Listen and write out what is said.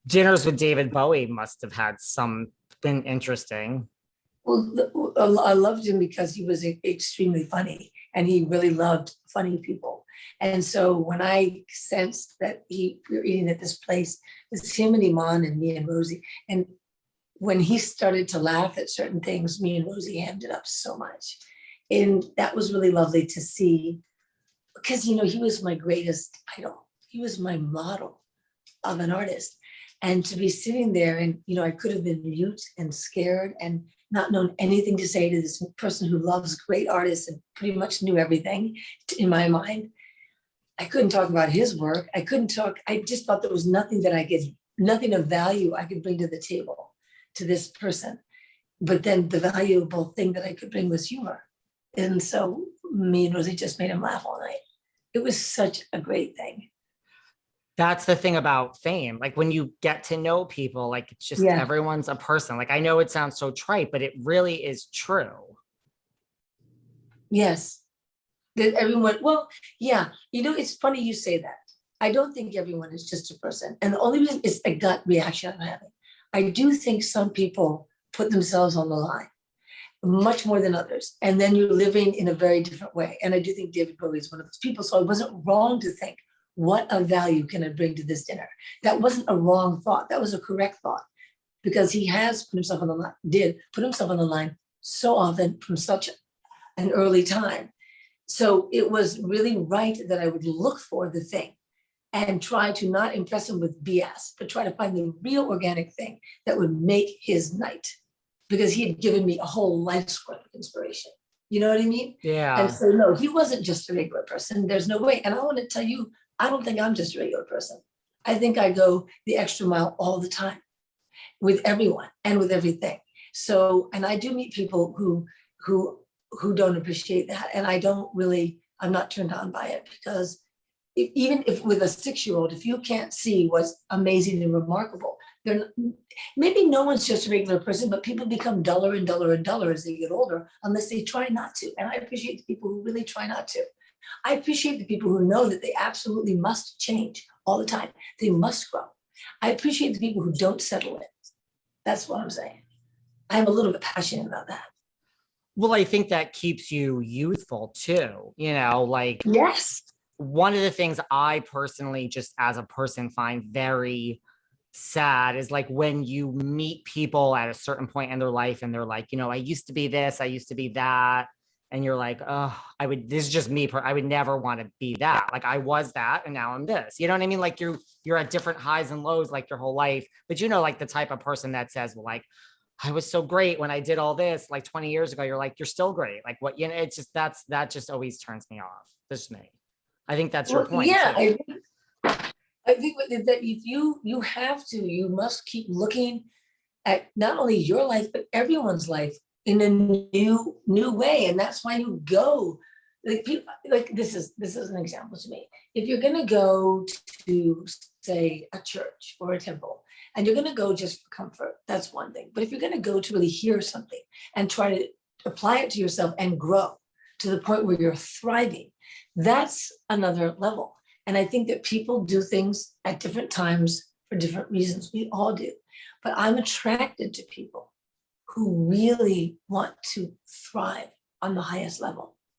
Dinners with David Bowie must have had something interesting. Well, I loved him because he was extremely funny and he really loved funny people. And so when I sensed that we were eating at this place, it's him and Iman and me and Rosie. And when he started to laugh at certain things, me and Rosie hammed it up so much. And that was really lovely to see because, you know, he was my greatest idol. He was my model of an artist. And to be sitting there and, you know, I could have been mute and scared and not known anything to say to this person who loves great artists and pretty much knew everything in my mind. I couldn't talk about his work. I couldn't talk. I just thought there was nothing that I could, nothing of value I could bring to the table to this person. But then the valuable thing that I could bring was humor. And so me and Rosie just made him laugh all night. It was such a great thing. That's the thing about fame. Like when you get to know people, like it's just everyone's a person. Like I know it sounds so trite, but it really is true. Yes. That everyone, well, yeah, you know, it's funny you say that. I don't think everyone is just a person. And the only reason is a gut reaction I'm having. I do think some people put themselves on the line much more than others. And then you're living in a very different way. And I do think David Bowie is one of those people. So I wasn't wrong to think, what a value can I bring to this dinner? That wasn't a wrong thought. That was a correct thought because he has put himself on the line, did put himself on the line so often from such an early time. So it was really right that I would look for the thing and try to not impress him with BS, but try to find the real organic thing that would make his night because he had given me a whole life's worth of inspiration. You know what I mean? Yeah. And so, no, he wasn't just a regular person. There's no way. And I want to tell you, I don't think I'm just a regular person. I think I go the extra mile all the time with everyone and with everything. So, and I do meet people who don't appreciate that. And I'm not turned on by it because even if with a 6-year-old, if you can't see what's amazing and remarkable, maybe no one's just a regular person, but people become duller and duller and duller as they get older, unless they try not to. And I appreciate the people who really try not to. I appreciate the people who know that they absolutely must change all the time. They must grow. I appreciate the people who don't settle in. That's what I'm saying. I'm a little bit passionate about that. Well, I think that keeps you youthful too, you know, like yes. One of the things I personally just as a person find very sad is like when you meet people at a certain point in their life and they're like, you know, I used to be this, I used to be that. And you're like, oh, this is just me. I would never want to be that. Like I was that and now I'm this. You know what I mean? Like you're at different highs and lows like your whole life. But you know, like the type of person that says, well, like, I was so great when I did all this like 20 years ago. You're like, you're still great. Like what, you know, it's just, that just always turns me off. This is me. I think that's your point. Yeah, I think that if you must keep looking at not only your life, but everyone's life in a new way. And that's why you go, like people, like this is an example to me. If you're gonna go to say a church or a temple, and you're gonna go just for comfort, that's one thing. But if you're gonna go to really hear something and try to apply it to yourself and grow to the point where you're thriving, that's another level. And I think that people do things at different times for different reasons. We all do. But I'm attracted to people who really want to thrive on the highest level.